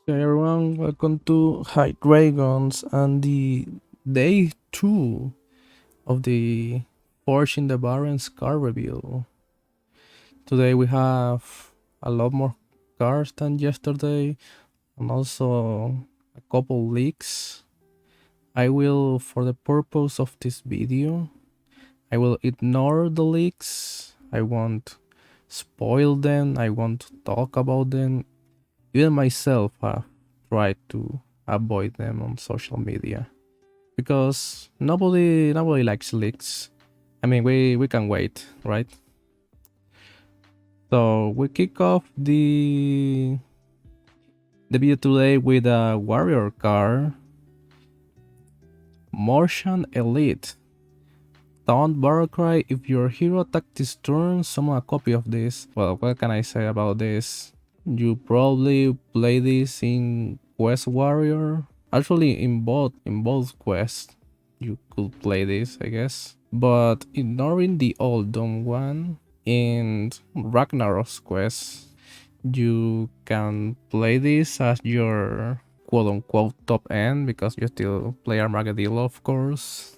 Hey everyone, welcome to High Dragons and the day 2 of the Forge in the Barrens card review. Today we have a lot more cards than yesterday and also a couple leaks. I will, for the purpose of this video, I will ignore the leaks. I won't spoil them, I won't talk about them. Even myself have tried to avoid them on social media because nobody likes leaks. I mean, we can wait, right? So we kick off the video today with a warrior card, Motion Elite. Taunt Battlecry. If your hero attack this turn, summon a copy of this. Well, what can I say about this? You probably play this in Quest Warrior. Actually, in both quests, you could play this, I guess. But ignoring the old Dome one, in Ragnarok's quest, you can play this as your quote-unquote top end because you still play Armageddon, of course.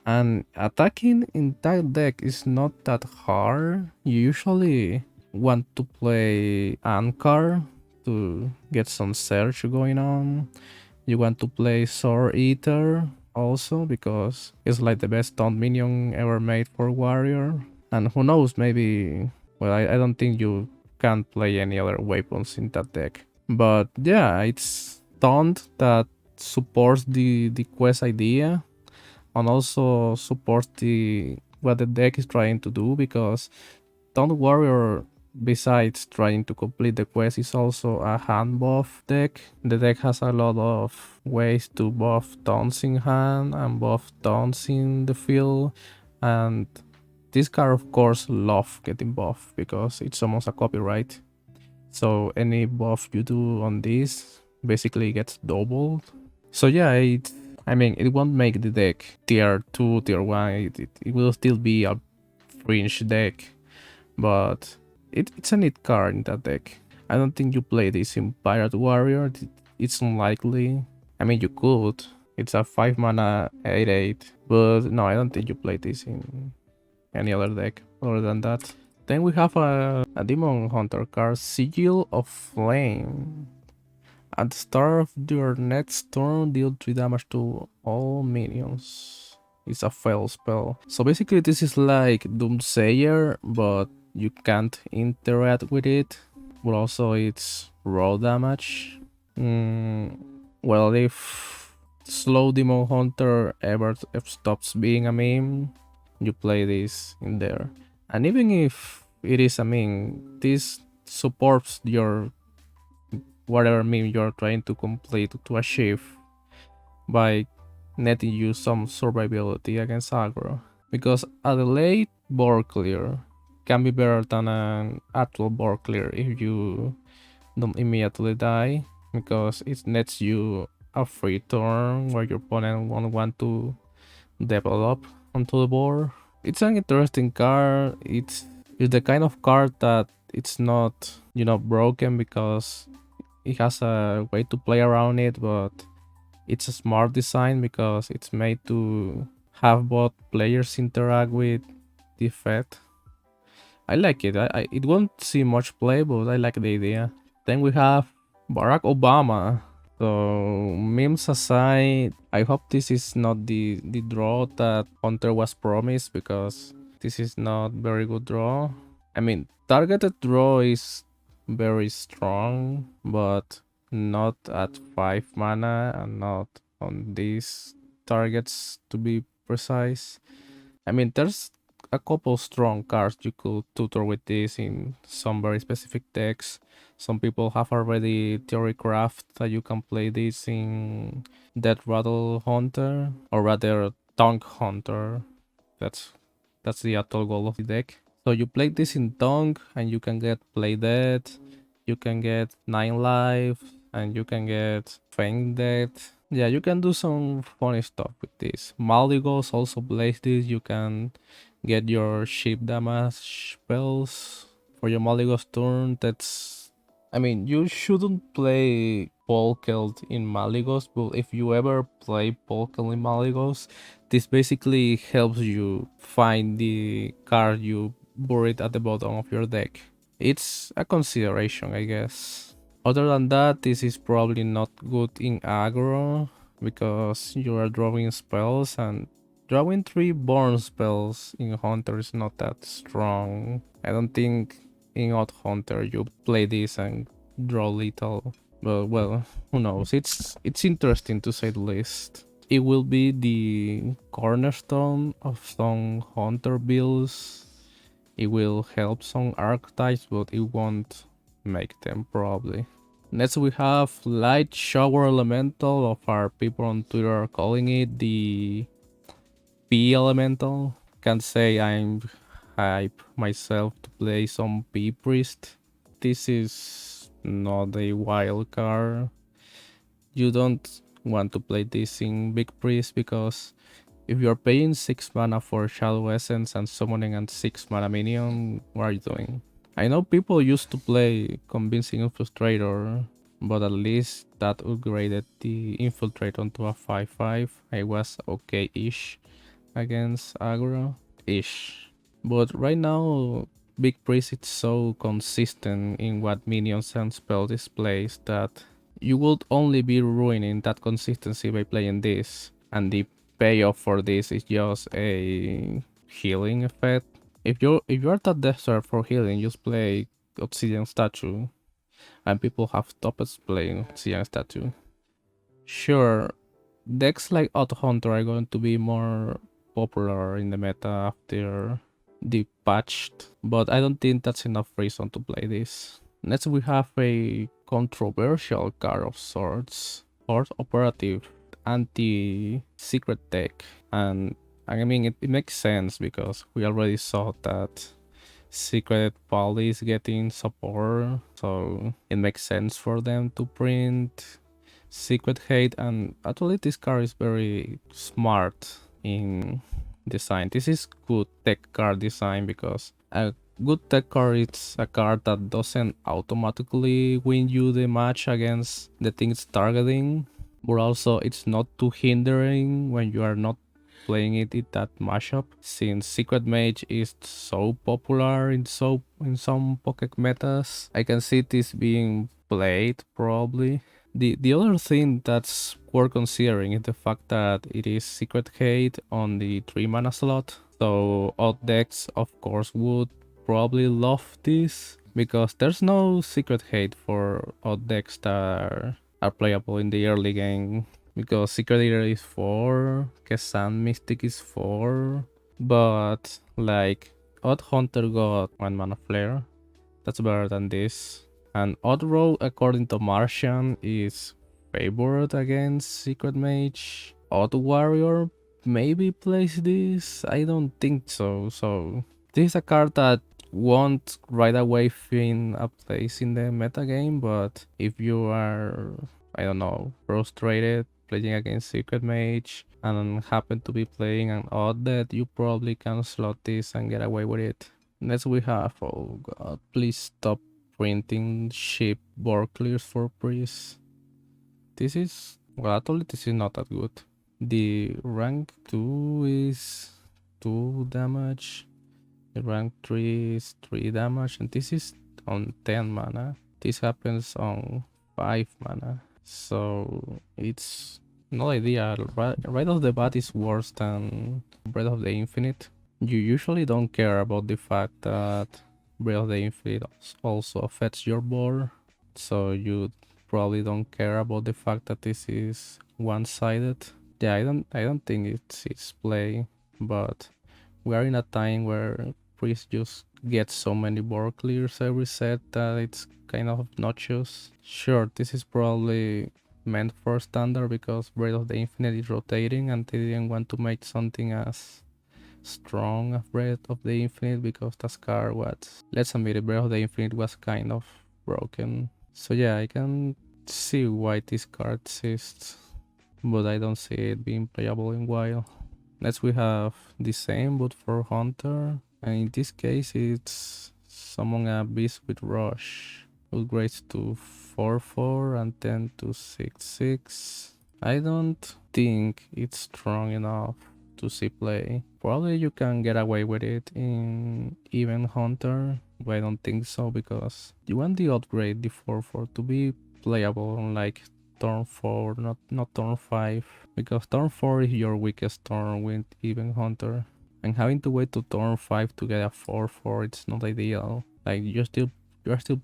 And attacking in that deck is not that hard. You usually want to play Ankar to get some search going on. You want to play Sword Eater also because it's like the best taunt minion ever made for Warrior. And who knows, maybe, well, I don't think you can play any other weapons in that deck. But yeah, it's taunt that supports the quest idea and also supports the what the deck is trying to do, because Taunt Warrior, besides trying to complete the quest, is also a hand buff deck. The deck has a lot of ways to buff taunts in hand and buff taunts in the field, and this card of course love getting buff because it's almost a copyright. So any buff you do on this basically gets doubled. So yeah, I mean, it won't make the deck tier 2, tier 1, it will still be a fringe deck, but it's a neat card in that deck. I don't think you play this in Pirate Warrior, it's unlikely. I mean, you could, it's a 5 mana 8/8, but no, I don't think you play this in any other deck other than that. Then we have a Demon Hunter card, Sigil of Flame. At the start of your next turn, deal 3 damage to all minions. It's a fail spell. So basically this is like Doomsayer, but you can't interact with it. But also it's raw damage. Well, if Slow Demon Hunter ever stops being a meme, you play this in there. And even if it is a meme, this supports your whatever meme you're trying to complete to achieve by netting you some survivability against aggro. Because a delayed board clear can be better than an actual board clear if you don't immediately die, because it nets you a free turn where your opponent won't want to develop onto the board. It's an interesting card. It's the kind of card that it's not, broken because it has a way to play around it, but it's a smart design because it's made to have both players interact with the effect. I like it. It won't see much play, but I like the idea. Then we have Barack Obama. So memes aside, I hope this is not the draw that Hunter was promised, because this is not very good draw. I mean, targeted draw is very strong, but not at 5 mana and not on these targets, to be precise. I mean, there's a couple strong cards you could tutor with this in some very specific decks. Some people have already theorycraft that you can play this in Death Rattle Hunter, or rather Tongue Hunter. That's the actual goal of the deck. So you play this in Tongue and you can get Play Dead, you can get 9 life, and you can get Feign Death. Yeah, you can do some funny stuff with this. Malygos also plays this. You can get your ship damage spells for your Malygos turn. I mean, you shouldn't play Polkelt in Malygos, but if you ever play Polkelt in Malygos, this basically helps you find the card you buried at the bottom of your deck. It's a consideration, I guess. Other than that, this is probably not good in aggro because you are drawing spells, and drawing 3 burn spells in Hunter is not that strong. I don't think in Odd Hunter you play this and draw little. But well, who knows? It's interesting to say the least. It will be the cornerstone of some Hunter builds. It will help some archetypes, but it won't make them probably. Next we have Light Shower Elemental, of our people on Twitter are calling it the P Elemental. Can't say I'm hype myself to play some P Priest. This is not a wild card. You don't want to play this in Big Priest because if you're paying 6 mana for Shadow Essence and summoning a 6 mana minion, what are you doing? I know people used to play Convincing Infiltrator, but at least that upgraded the Infiltrator onto a 5/5. I was okay-ish against aggro-ish. But right now, Big Priest is so consistent in what minions and spell displays that you would only be ruining that consistency by playing this, and the payoff for this is just a healing effect. If you're that desperate for healing, just play Obsidian Statue, and people have stopped playing Obsidian Statue. Sure, decks like Auto Hunter are going to be more popular in the meta after the patched, but I don't think that's enough reason to play this. Next we have a controversial card of sorts, Horde Operative Anti-Secret deck, and I mean it makes sense because we already saw that Secret Poly is getting support, so it makes sense for them to print Secret Hate, and actually this card is very smart in design. This is good tech card design because a good tech card is a card that doesn't automatically win you the match against the thing it's targeting, but also it's not too hindering when you are not playing it in that mashup, since Secret Mage is so popular in some pocket metas. I can see this being played probably. The other thing that's worth considering is the fact that it is Secret Hate on the 3 mana slot. So odd decks of course would probably love this because there's no Secret Hate for odd decks that are playable in the early game. Because Secret Eater is 4, Kesan Mystic is 4, but like Odd Hunter got 1 mana flare. That's better than this. And Odd Row, according to Martian, is favored against Secret Mage. Odd Warrior maybe plays this? I don't think so. So this is a card that won't right away find a place in the metagame, but if you are, I don't know, frustrated playing against Secret Mage and happen to be playing an odd deck, you probably can slot this and get away with it. Next we have, oh god, please stop printing cheap board clears for Priest. This is, well actually this is not that good. The rank 2 is 2 damage. The rank 3 is 3 damage, and this is on 10 mana. This happens on 5 mana. So it's no idea. Right off the bat is worse than Breath of the Infinite. You usually don't care about the fact that Breath of the Infinite also affects your board. So you probably don't care about the fact that this is one-sided. Yeah, I don't think it's play, but we are in a time where Priest just gets so many board clears every set that it's kind of obnoxious. Sure, this is probably meant for standard because Breath of the Infinite is rotating and they didn't want to make something as strong as Breath of the Infinite because that card was, let's admit it, Breath of the Infinite was kind of broken. So yeah, I can see why this card exists, but I don't see it being playable in WoW. Next we have the same but for Hunter, and in this case it's summon a beast with rush, upgrades to 4/4 and 10 to 6/6. I don't think it's strong enough to see play. Probably you can get away with it in Event Hunter, but I don't think so because you want the upgrade, the 4/4, to be playable on like turn 4, not turn 5, because turn 4 is your weakest turn with Event Hunter. And having to wait to turn 5 to get a 4/4, it's not ideal. Like you're still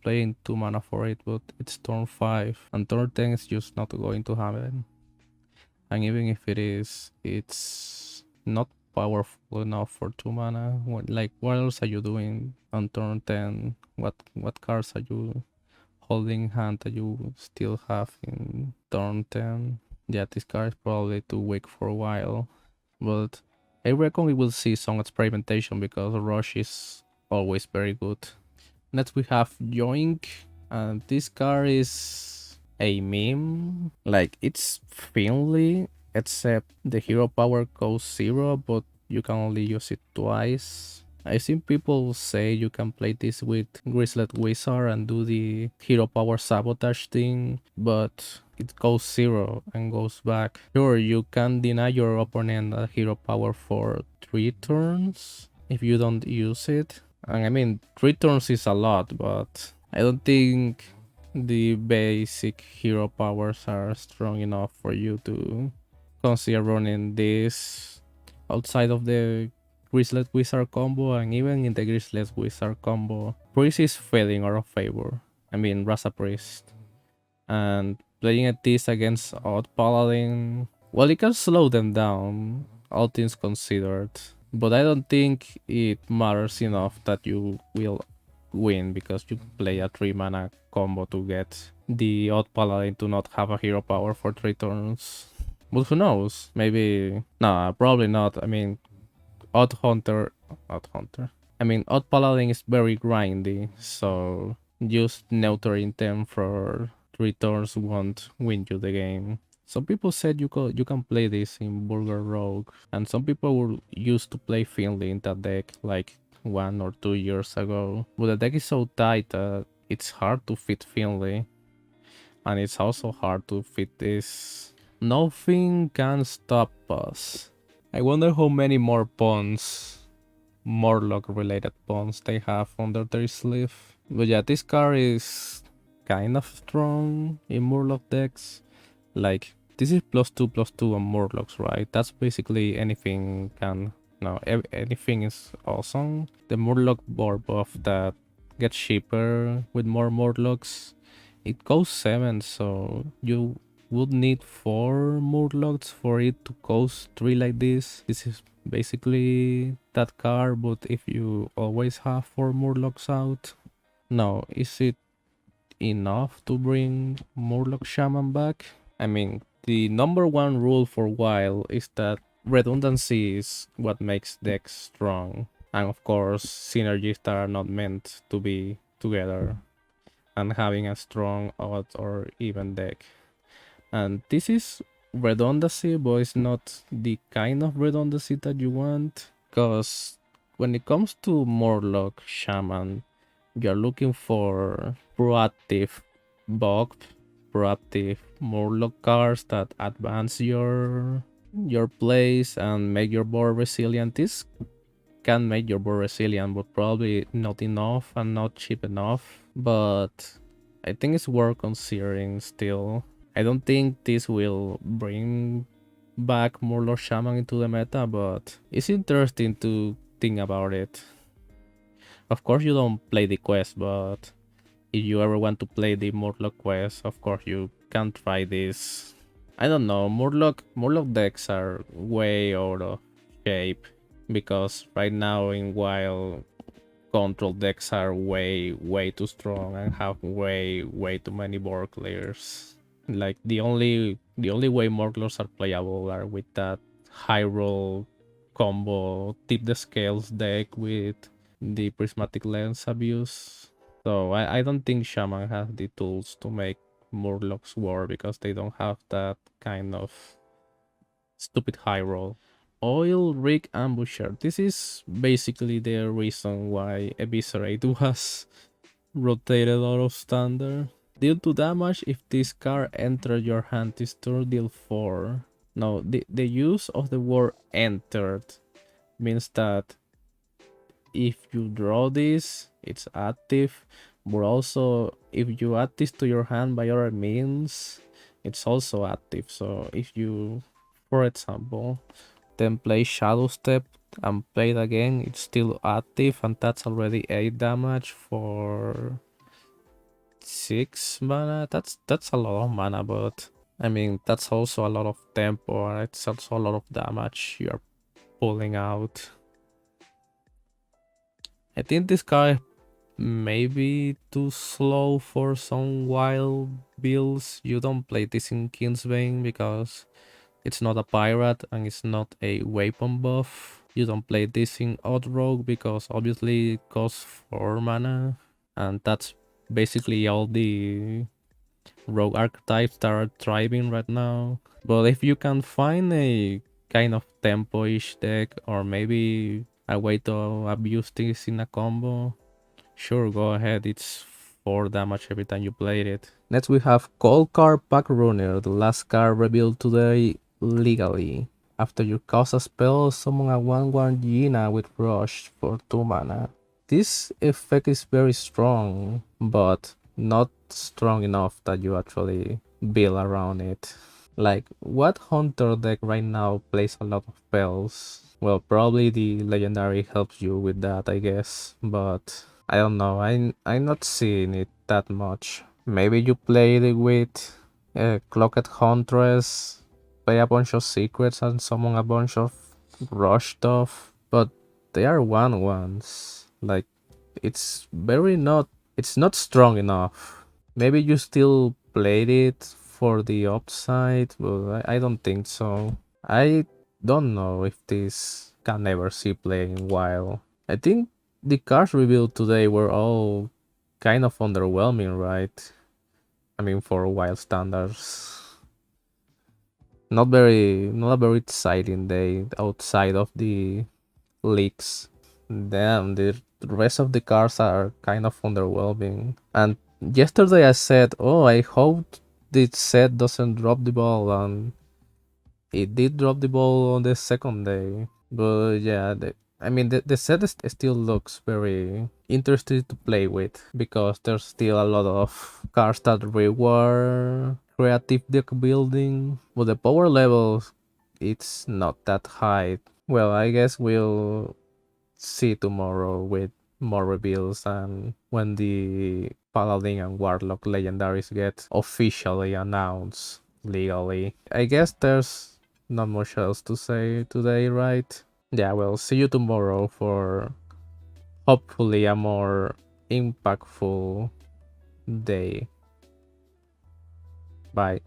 playing 2 mana for it, but it's turn 5, and turn 10 is just not going to happen. And even if it is, it's not powerful enough for 2 mana. What else are you doing on turn 10? What cards are you holding in hand that you still have in turn 10? Yeah, this card is probably too weak for a while, but I reckon we will see some experimentation because Rush is always very good. Next we have Yoink, and this card is a meme. Like, it's friendly, except the hero power goes 0, but you can only use it twice. I've seen people say you can play this with Grizzled Wizard and do the hero power sabotage thing, but it goes 0 and goes back. Sure, you can deny your opponent a hero power for 3 turns if you don't use it. And I mean, 3 turns is a lot, but I don't think the basic hero powers are strong enough for you to consider running this outside of the Grizzled Wizard combo, and even in the Grizzled Wizard combo. Priest is failing out of favor. I mean, Rasa Priest. And playing at this against Odd Paladin, well, it can slow them down, all things considered. But I don't think it matters enough that you will win because you play a 3 mana combo to get the Odd Paladin to not have a hero power for 3 turns. But who knows? Maybe... Nah, probably not. I mean, Odd Hunter... I mean, Odd Paladin is very grindy, so just neutering them for 3 turns won't win you the game. Some people said you can play this in Burger Rogue, and some people were used to play Finley in that deck like 1 or 2 years ago. But the deck is so tight that it's hard to fit Finley, and it's also hard to fit this. Nothing can stop us. I wonder how many more pawns, Murloc related pawns, they have under their sleeve. But yeah, this card is kind of strong in Murloc decks. Like, this is +2/+2 on Murlocs, right? That's basically anything can... No, anything is awesome. The Murloc board buff that gets cheaper with more Murlocs, it goes 7, so you would need 4 Murlocs for it to cost 3 like this. This is basically that card, but if you always have 4 Murlocs out. Now, is it enough to bring Murloc Shaman back? I mean, the number 1 rule for WoW is that redundancy is what makes decks strong. And of course, synergies that are not meant to be together. And having a strong, odd, or even deck. And this is redundancy, but it's not the kind of redundancy that you want. Because when it comes to Murloc Shaman, you're looking for proactive buff, proactive Murloc cards that advance your plays and make your board resilient. This can make your board resilient, but probably not enough and not cheap enough. But I think it's worth considering still. I don't think this will bring back Murloc Shaman into the meta, but it's interesting to think about it. Of course you don't play the quest, but if you ever want to play the Murloc quest, of course you can try this. I don't know, Murloc decks are way out of shape because right now in WoW, control decks are way too strong and have way too many board clears. Like the only way Murlocs are playable are with that high roll combo tip the scales deck with the prismatic lens abuse. So I don't think Shaman has the tools to make Murlocs work because they don't have that kind of stupid high roll. Oil Rig Ambusher. This is basically the reason why Eviscerate was rotated out of standard. Deal 2 damage if this card enters your hand this turn, deal 4. No, the use of the word entered means that if you draw this, it's active, but also if you add this to your hand by other means, it's also active. So if you, for example, then play Shadow Step and play it again, it's still active, and that's already 8 damage for 6 mana. That's a lot of mana, but I mean that's also a lot of tempo, and it's also a lot of damage you're pulling out. I think this guy may be too slow for some wild builds. You don't play this in Kingsbane because it's not a pirate and it's not a weapon buff. You don't play this in Odd Rogue because obviously it costs 4 mana, and that's basically all the rogue archetypes that are thriving right now. But if you can find a kind of tempo-ish deck, or maybe a way to abuse this in a combo, sure, go ahead. It's 4 damage every time you play it. Next we have Cold Card Pack Runner, the last card revealed today legally. After you cast a spell, summon a 1/1 Gina with Rush for 2 mana. This effect is very strong, but not strong enough that you actually build around it. Like, what hunter deck right now plays a lot of spells? Well, probably the legendary helps you with that, I guess, but I don't know, I'm not seeing it that much. Maybe you play it with Clocked Huntress, play a bunch of secrets and summon a bunch of rush stuff, but they are 1/1s. Like, it's not strong enough. Maybe you still played it for the upside, but I don't think so. I don't know if this can ever see play in WoW. I think the cards revealed today were all kind of underwhelming, right? I mean, for WoW standards. Not a very exciting day outside of the leaks. Damn, the rest of the cards are kind of underwhelming. And yesterday I said, oh, I hope this set doesn't drop the ball, and it did drop the ball on the second day. But yeah, the set still looks very interesting to play with, because there's still a lot of cards that reward creative deck building, but the power level, it's not that high. Well, I guess we'll see tomorrow with more reveals and when the Paladin and Warlock legendaries get officially announced legally. I guess there's not much else to say today, right? Yeah, well, see you tomorrow for hopefully a more impactful day. Bye.